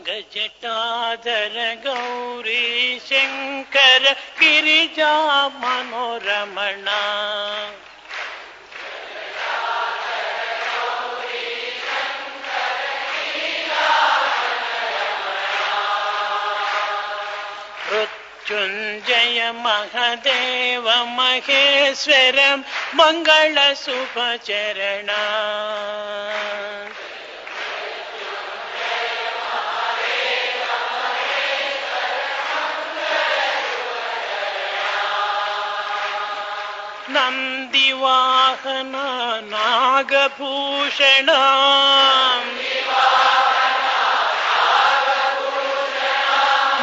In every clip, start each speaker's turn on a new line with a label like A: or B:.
A: ಗಂಗಜಟಾಧರ ಗೌರಿ ಶಂಕರ ಗಿರಿಜಾ ಮನೋರಮಣ ಮೃತ್ಯುಂಜಯ ಮಹದೇವ ಮಹೇಶ್ವರಂ ಮಂಗಳ ಶುಭಚರಣ ನಂದಿವಾಹನ ನಾಗಭೂಷಣ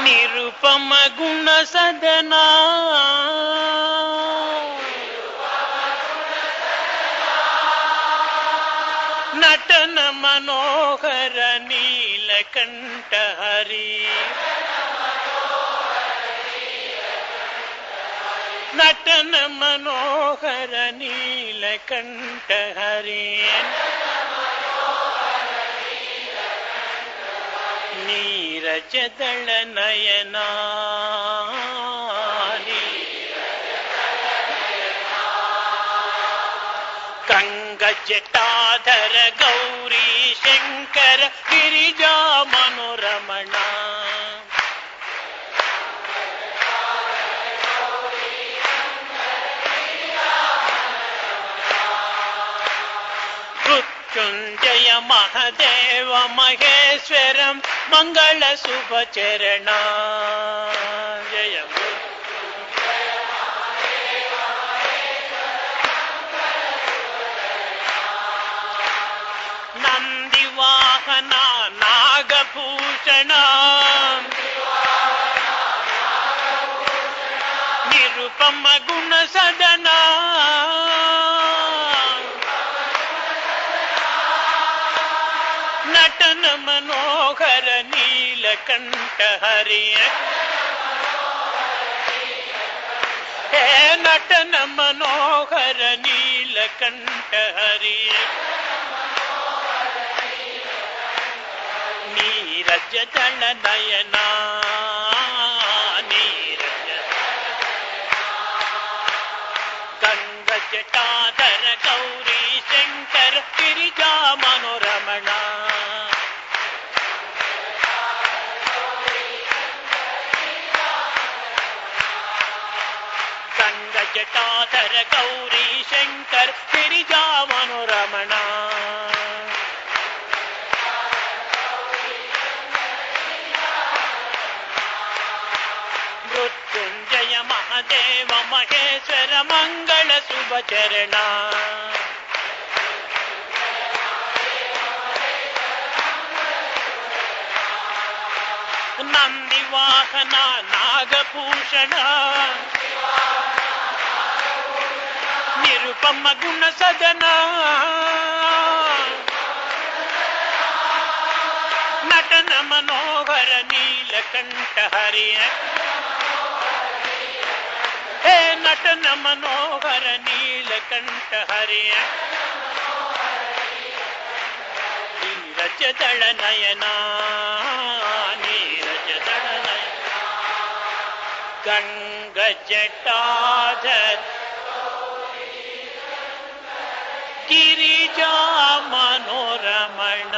A: ನಿರುಪಮ ಗುಣ ಸದನ ನಟನ ಮನೋಹರ ನೀಲಕಂಠ ಹರಿ ನಟನ ಮನೋಹರ ನೀಲಕಂಠ ಹರಿ ನೀರಜದಳ ನಯನ ಕಂಗಜಟಾಧರ ಗೌರಿ ಶಂಕರ ಗಿರಿಜಾ ಮನೋರಮಣ ಮೃತ್ಯುಂಜಯ ಮಹದೇವ ಮಹೇಶ್ವರಂ ಮಂಗಳ ಶುಭಚರಣ ಜಯ ನಂದಿವಾಹನ ನಾಗಭೂಷಣ ನಿರುಪಮ ಗುಣ ಸದನ ನಟನ ಮನೋಹರ ನೀಲಕಂಠ ಹರಿಯ ಹೇ ನಟನ ಮನೋಹರ ನೀಲಕಂಠ ಹರಿಯ ನೀರಜದಳ ನಯನ ಗಂಗಜಟಾಧರ ಗೌರಿ ಶಂಕರ ಗಿರಿಜಾ ಮನೋರಮಣ ಗಂಗಜಟಾಧರ ಗೌರಿ ಶಂಕರ ಗಿರಿಜಾ ಮನೋರಮಣ ಮೃತ್ಯುಂಜಯ ಮಹದೇವ ಮಹೇಶ್ವರ ಮಂಗಳ ಶುಭಚರಣ ನಂದಿವಾಹನ ನಾಗಭೂಷಣ ನಿರುಪಮ ಗುಣ ಸದನ ನಟನ ಮನೋಹರ ನೀಲಕಂಠ ಹರಿಯ ಹೇ ನಟನ ಮನೋಹರ ನೀಲಕಂಠ ಹರಿಯ ನೀರಜದಳ ನಯನ ನೀರಜದಳ ನಯನ ಗಂಗಜಟಾಧರ ಗಿರಿಜಾ ಮನೋರಮಣ